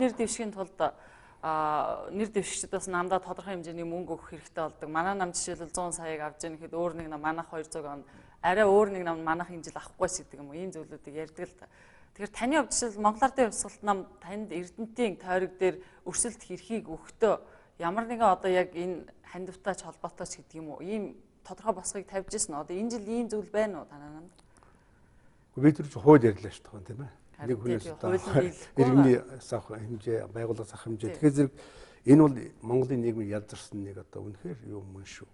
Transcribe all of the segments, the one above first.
Нэр дэвшгийн тулд нэр дэвшигчд бас намдаа тодорхой хэмжээний мөнгө өгөх хэрэгтэй болдог. Манай нам жишээлбэл 100 саяыг авч яах гэхэд өөр нэг нам манайх 200 он арай өөр нэг нам манайхын жил авахгүйс гэдэг юм уу. Ийм зүйлүүдийг ярьдаг л та. Тэгэхээр таны хувьд жишээл Монгол Ардын Хувьсгалт нам танд Эрдэнэтийн тойрог дээр өрсөлдөх эрхийг өгөхдөө ямар нэгэн одоо яг энэ хандивтаач холбоотойч гэдэг юм уу. Ийм тодорхой босгыг тавьж ирсэн. Одоо энэ жил ийм зүйл байна уу танаа намд? Би тэр чинь хууль ярьлаа шүү дээ тийм ээ. Нэг хүнээс иргэний сах хэмжээ, байгууллага сах хэмжээ. Тэгэхээр зэрэг энэ бол Монголын нийгмийг ялзарсан нэг одоо үнэхээр юм мөн шүү.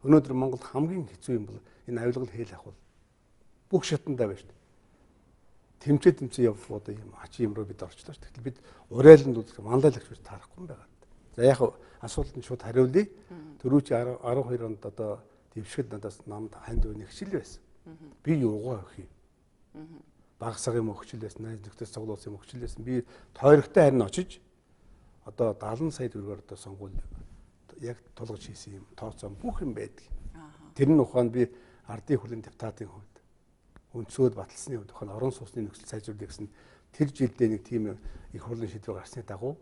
Өнөөдөр Монголд хамгийн хэцүү юм бол энэ авилгал хээл ах бол бүх шатандаа байна шүү дээ. Тэмцээ явах одоо юм ачи юм руу бид орчлоо шүү дээ. Бид урайланд үзэх манлайлагч биш таарахгүй юм байгаа. За яг асуултанд шууд хариулъя. Төрүүч 12 онд одоо дэвшгэд надаас намд ханд өгөх хичээл байсан. Би юугаа өгөх юм? Багсагийн мөхчл байсан, найз нөхдөд цуглуулсан мөхчл байсан. Би тойрогтой харин очиж одоо 70 сая төгрөгөөр одоо сонгуул яг тулгаж хийсэн юм тооцоо бүх юм байдаг. Тэр нь ухаанд би ардын хөлийн депутатын хувьд өнцгөөд баталсны хувьд ухаан орон сууцны нөхцөл сайжруулах гэсэн тэр жилдээ нэг тийм их хурлын шийдвэр гарсны дагуу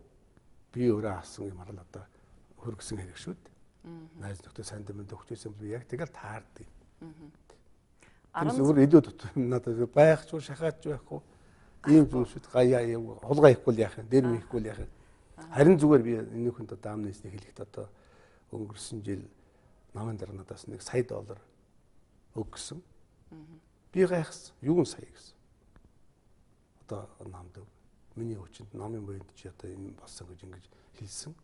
би өөрөө авсан юм арал одоо хөргсөн хэрэг шүү дээ. Найз нөхдөд сайн дэмэнд өгчээсэн бол яг тэгэл таардаг. Тэр зүгээр илүү дотор надад байх ч шахаач байхгүй. Ийм зүйлсүүд гаяа хулгай ихгүй яах юм, дээр михгүй яах юм. Харин зүгээр би энэ хүнд одоо амнистиг хэлэхэд одоо өнгөрсөн жил намын дараа надаас $1 сая өгсөн. Би гайхсан. Юу сая гэсэн. Одоо намд өг. Миний хүчинд намын боёнд чи одоо энэ болсон гэж ингэж хэлсэн.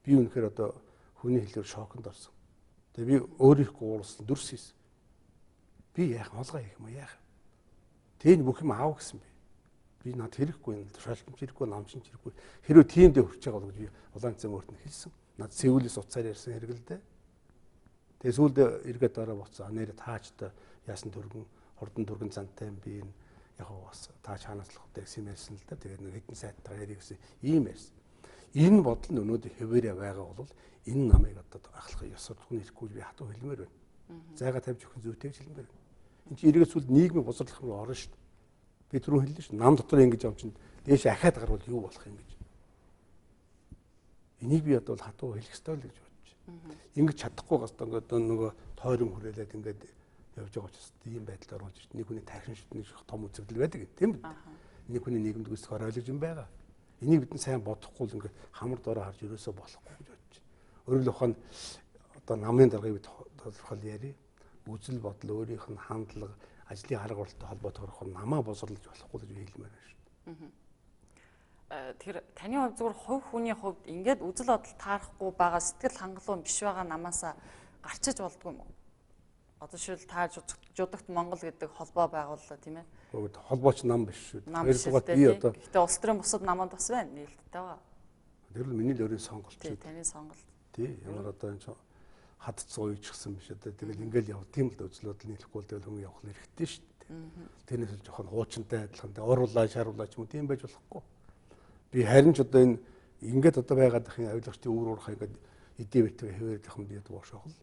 Би үнэхээр одоо хүний хэлээр шоконд орсон. Тэгээ би өөрийнхөө уулсан дүрс хийсэн. Би яах холгоо хийх юм яах. Тэнд бүх юм аав гэсэн би. Би над хэрэггүй юм. Шалхамж хэрэггүй, намчин хэрэггүй. Хэрвээ тийм дэ хүрч байгаа бол би улаан цэм өөрт нь хэлсэн. Над Сеулээс уцаар ярьсан хэрэг л дээ. Тэгээ сүүлд эргээд дараа буцаа нэр таачтай яасан төргөн хурдан төргөн зантай юм би энэ яг бас тааж хаанаслах гэдэг юм ярьсан л да. Тэгээ нэг хэдэн сайттай ярих гэсэн ийм ярьсан. Энэ бодол нь өнөөдөр хэвээрээ байгаа бол энэ намайг одоо ахлах ёсордохны хэрэггүй би хатуу хэлмээр байна. Зайгаа тавьж өгөх зүйтэй хэлмээр байна. Энд чинь эргээд сүлд нийгмийн босрлох руу орно шүү дээ. Би түрүү хэллээ шүү. Нам дотор ингэж явж чинь дээш ахаад гарвал юу болох юм гэж. Энийг би одоо хатуу хэлэх ёстой л гэж бодож байна. Ингэж чадахгүй гас одоо нөгөө тойрон хүрээлээд ингээд явж байгаа учраас ийм байдалд орж ирж нэг хүний тархин шүтний том үзэгдэл байдаг тийм үү? Нэг хүний нийгэмд үүсэх оройлогч юм байгаа. Энийг бид нь сайн бодохгүй л ингээд хамар дороо харж ерөөсөө болохгүй гэж бодож байна. Өөрөөр хэлбэл одоо намын даргаыг бид тодорхойл яри. Үзэл бодол өөрийнх нь хандлага ажлын арга барилтай холбоотой орох намаа босрлож болохгүй гэж хэлмээр байна шүү дээ. Тэгэхээр таны хувьд зүгээр хувь хүний хувьд ингээд үзэл бодол таарахгүй байгаа сэтгэл хангалуун биш байгаа намаасаа гарчиж болдгоо юм уу? Одоо шил та жудагт Монгол гэдэг холбоо байгууллаа тийм ээ. Холбооч нам биш шүү дээ. Хоёрдугаар би одоо гэхдээ улс төрийн бусад намууд бас байна нээлттэй байгаа. Тэр л миний л өөрийн сонголт шүү дээ. Таны сонголт. Тий, ямар одоо энэ хатцсан уйжчихсан биш одоо тэгэл ингээл яв тийм л үзлүүд л нийлэхгүй л тэгэл хүн явах хэрэгтэй шүү дээ. Тэрнээс л жоохон хуучинтай адилхан оруулаа шааруулаа ч юм уу тийм байж болохгүй. Би харин ч одоо энэ ингээд одоо байгаад ихын авилгачдын үүр уурхаа ингээд эдээ битвэ хэвээрдэх юм дээд уушаах л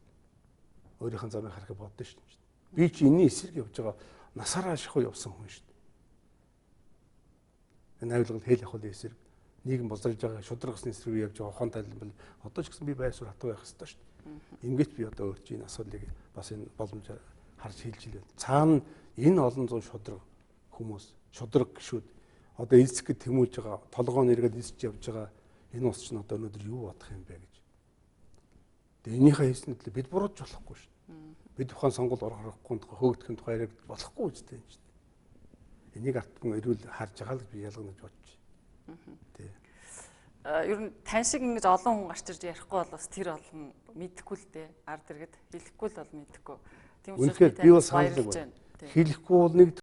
өөрийнх нь замыг харахыг боддоо шүү дээ. Би чи энэний эсрэг явж байгаа насаараа шахуу явсан хүн шүү дээ. Энэ авилгал хэл явах эсрэг нийгэм боловсруулж байгаа шударгасны эсрэг явж байгаа ухаан тайлбар одоо ч гэсэн би байсуур хатуу байх хэрэгтэй шүү дээ. Ингээд би одоо өөрч энэ асуудлыг бас энэ боломж харж хэлж илээ. Цаана энэ олон зуун шудраг хүмүүс, шудраг гişүүд одоо эзэх гэж тэмүүлж байгаа, толгоо нэргээд эзэж явж байгаа энэ ус чинь одоо өнөөдөр юу бодох юм бэ гэж. Тэгээ энийхээ хийсний төлөө бид бурууж болохгүй шүү дээ. Бид ухаан сонгуул орохгүй хөөгдөх тухай яриад болохгүй үстэй юм шүү дээ. Энийг артган эрүүл харж байгаа л би ялгана гэж бодож байна. Тий. Ер нь тань шиг ингэж олон хүн гарч ирж ярихгүй бол бас тэр олон мэдэхгүй л дээ. Ард иргэд хэлэхгүй л бол мэдэхгүй. Тийм учраас би бас санал байна. Хэлэхгүй бол нэг